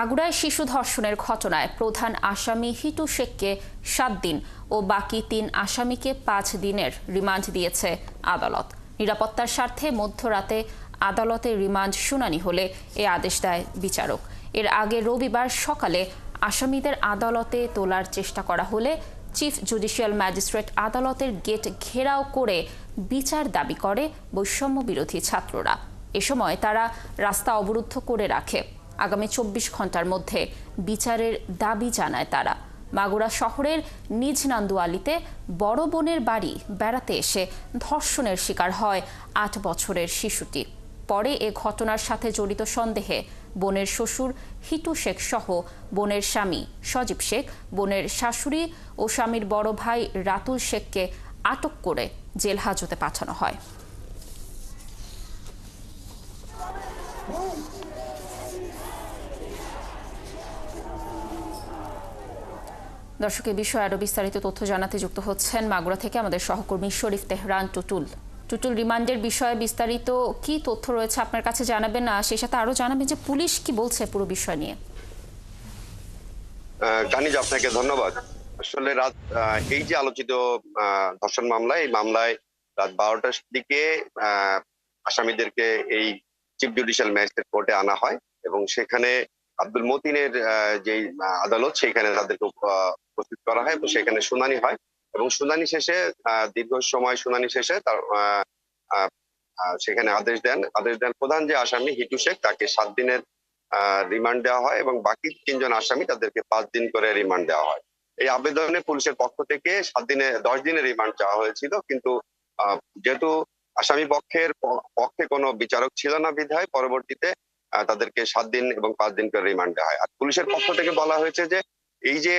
মাগুরায় শিশু ধর্ষণের ঘটনায় প্রধান আসামি হিটু শেখকে 7 দিন ও বাকি 3 আসামিকে 5 দিনের রিমান্ড দিয়েছে আদালত। নিরাপত্তার স্বার্থে মধ্যরাতে আদালতে রিমান্ড শুনানি হলে এ আদেশ দেয় বিচারক। এর আগে রবিবার সকালে আসামিদের আদালতে তোলার চেষ্টা করা হলে চিফ জুডিশিয়াল ম্যাজিস্ট্রেট আদালতের গেট ঘেরাও করে বিচার দাবি করে বৈষম্য বিরোধী ছাত্ররা। এ সময় তারা রাস্তা অবরুদ্ধ করে রাখে। আগামী 24 ঘন্টার মধ্যে বিচারের দাবি জানায় তারা। মাগুরা শহরের নিজ নান্দুয়ালিতে বড় বোনের বাড়ি বেড়াতে এসে ধর্ষণের শিকার হয় 8 বছরের শিশুটি। পরে এ ঘটনার সাথে জড়িত সন্দেহে বোনের শ্বশুর হিটু শেখ সহ বোনের স্বামী সজীব শেখ, বোনের শাশুড়ি ও স্বামীর বড় ভাই রাতুল শেখকে আটক করে জেল হাজতে পাঠানো হয়। দর্শক, এই বিষয়ে আরো বিস্তারিত তথ্য জানাতে যুক্ত হচ্ছেন মাগুরা থেকে আমাদের সহকর্মী শরীফ তেহরান টুটুল। টুটুল, রিমান্ডের বিষয়ে বিস্তারিত কি তথ্য রয়েছে আপনার কাছে জানাবেন, না সেই সাথে আরো জানাবেন যে পুলিশ কি বলছে পুরো বিষয় নিয়ে। কানিজ, আপনাকে ধন্যবাদ। আসলে রাত এই যে আলোচিত ধর্ষণ মামলা, এই মামলায় রাত 12টার দিকে আসামিদেরকে এই চিফ জুডিশিয়াল ম্যাজিস্ট্রেট কোর্টে আনা হয় এবং সেখানে আব্দুল মতিনের যে আদালত, সেখানে তাদেরকে উপস্থিত করা হয় এবং সেখানে শুনানি হয় এবং শুনানি শেষে দীর্ঘ সময় শুনানি শেষে তার সেখানে আদেশ দেন প্রধান যে আসামি হিটু শেখ, তাকে 7 দিনের রিমান্ড দেওয়া হয় এবং বাকি 3 জন আসামি তাদেরকে 5 দিন করে রিমান্ড দেওয়া হয়। এই আবেদনে পুলিশের পক্ষ থেকে 10 দিনের রিমান্ড চাওয়া হয়েছিল, কিন্তু যেহেতু আসামি পক্ষে কোনো বিচারক ছিল না বিধায় পরবর্তীতে তাদেরকে 7 দিন এবং 5 দিন করে রিমান্ড দেওয়া হয়। আর পুলিশের পক্ষ থেকে বলা হয়েছে যে এই যে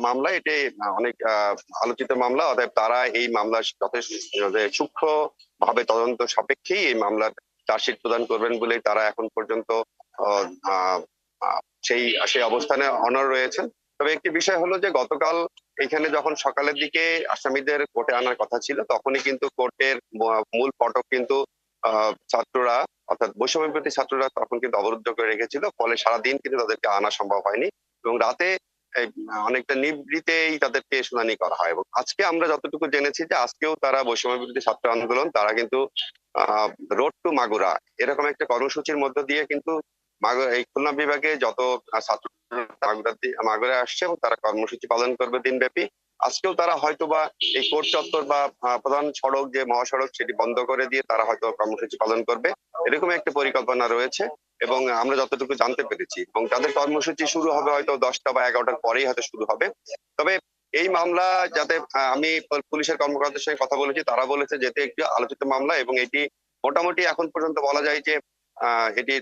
মামলা, এটি অনেক আলোচিত মামলা, অতএব তারা এই মামলা যথেষ্ট সূক্ষ্ম ভাবে তদন্ত সাপেক্ষেই এই মামলার চার্জশিট প্রদান করবেন বলেই তারা এখন পর্যন্ত সেই অবস্থানে অনড় রয়েছেন। তবে একটি বিষয় হলো যে গতকাল এখানে যখন সকালের দিকে আসামিদের কোর্টে আনার কথা ছিল, তখনই কিন্তু কোর্টের মূল ফটক কিন্তু ছাত্ররা, অর্থাৎ বৈষম্য বিরোধী ছাত্ররা তখন কিন্তু অবরুদ্ধ করে রেখেছিল, ফলে সারাদিন কিন্তু তাদেরকে আনা সম্ভব হয়নি এবং রাতে অনেকটা নিভৃতেই তাদেরকে শুনানি করা হয়। এবং আজকে আমরা যতটুকু জেনেছি যে আজকেও তারা বৈষম্য বিরোধী ছাত্র আন্দোলন, তারা কিন্তু রোড টু মাগুরা এরকম একটা কর্মসূচির মধ্য দিয়ে কিন্তু এই খুলনা বিভাগে যত ছাত্র মাগুরায় আসছে এবং তারা কর্মসূচি পালন করবে দিনব্যাপী। আজকেও তারা হয়তোবা এই কোর্ট চত্বর বা প্রধান সড়ক যে মহাসড়ক, সেটি বন্ধ করে দিয়ে তারা হয়তো কর্মসূচি পালন করবে, এরকম একটা পরিকল্পনা রয়েছে এবং আমরা যতটুকু জানতে পেরেছি। এবং তাদের কর্মসূচি শুরু হবে হয়তো 10টা বা 11টার পরেই হয়তো শুরু হবে। তবে এই মামলা, যাতে আমি পুলিশের কর্মকর্তাদের সঙ্গে কথা বলেছি, তারা বলেছে যেতে একটি আলোচিত মামলা এবং এটি মোটামুটি এখন পর্যন্ত বলা যায় যে এটি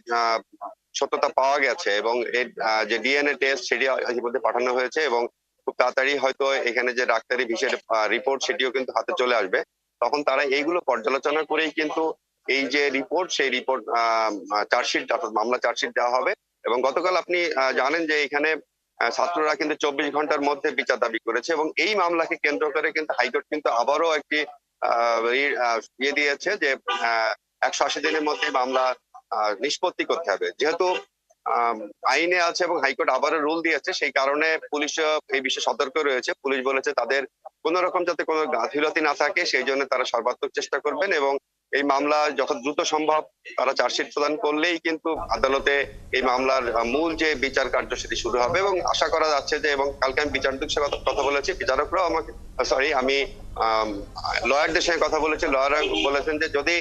সত্যতা পাওয়া গেছে এবং এর যে ডিএনএ টেস্ট, সেটি ইতিমধ্যে পাঠানো হয়েছে এবং খুব তাড়াতাড়ি হয়তো এখানে যে ডাক্তারি ভিসের রিপোর্ট, সেটিও কিন্তু হাতে চলে আসবে। তখন তারা এইগুলো পর্যালোচনা করেই কিন্তু এই যে রিপোর্ট, সেই রিপোর্ট চার্জশিট, অর্থাৎ মামলা চার্জশিট দেওয়া হবে। এবং গতকাল আপনি জানেন যে এখানে ছাত্ররা কিন্তু 24 ঘন্টার মধ্যে বিচার দাবি করেছে এবং এই মামলাকে কেন্দ্র করে কিন্তু হাইকোর্ট কিন্তু আবারও একটি ইয়ে দিয়েছে যে 180 দিনের মধ্যে মামলা নিষ্পত্তি করতে হবে। যেহেতু আইনে আছে এবং হাইকোর্ট আবারও রুল দিয়েছে, সেই কারণে পুলিশ এই বিষয়ে সতর্ক রয়েছে। পুলিশ বলেছে তাদের কোন রকম যাতে কোনো গাফিলতি না থাকে, সেই জন্য তারা সর্বাত্মক চেষ্টা করবেন এবং এই মামলা যত দ্রুত সম্ভব তারা চার্জশিট প্রদান করলেই কিন্তু আদালতে এই মামলার মূল যে বিচার কার্য, সেটি শুরু হবে এবং আশা করা যাচ্ছে যে, এবং কালকে আমি বিচারকদের সাথে কথা বলেছি, বিচারকরাও আমি লয়ারদের সঙ্গে কথা বলেছি, লয়াররা বলেছেন যে যদি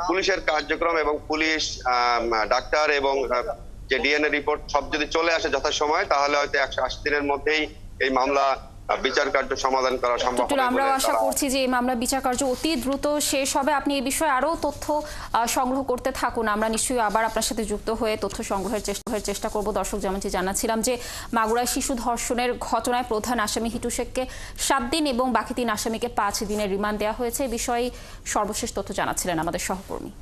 পুলিশের কার্যক্রম এবং পুলিশ, ডাক্তার এবং যে ডিএনএ রিপোর্ট সব যদি চলে আসে যথাসময়ে, তাহলে হয়তো 180 দিনের মধ্যেই এই মামলা বিচার কার্য সমাধান করা সম্ভব হবে। আমরা আশা করছি যে এই মামলার বিচার কার্য অতি দ্রুত শেষ হবে। আপনি এই বিষয়ে আরো তথ্য সংগ্রহ করতে থাকুন, আমরা নিশ্চয়ই আবার আপনার সাথে যুক্ত হয়ে তথ্য সংগ্রহের চেষ্টা করব। দর্শক, যেমনটি জানাচ্ছিলাম যে মাগুরায় শিশু ধর্ষণের ঘটনায় প্রধান আসামি হিটু শেখকে 7 দিন এবং বাকি 3 আসামিকে 5 দিনের রিমান্ড দেওয়া হয়েছে। এই বিষয়ে সর্বশেষ তথ্য জানাচ্ছিলেন আমাদের সহকর্মী।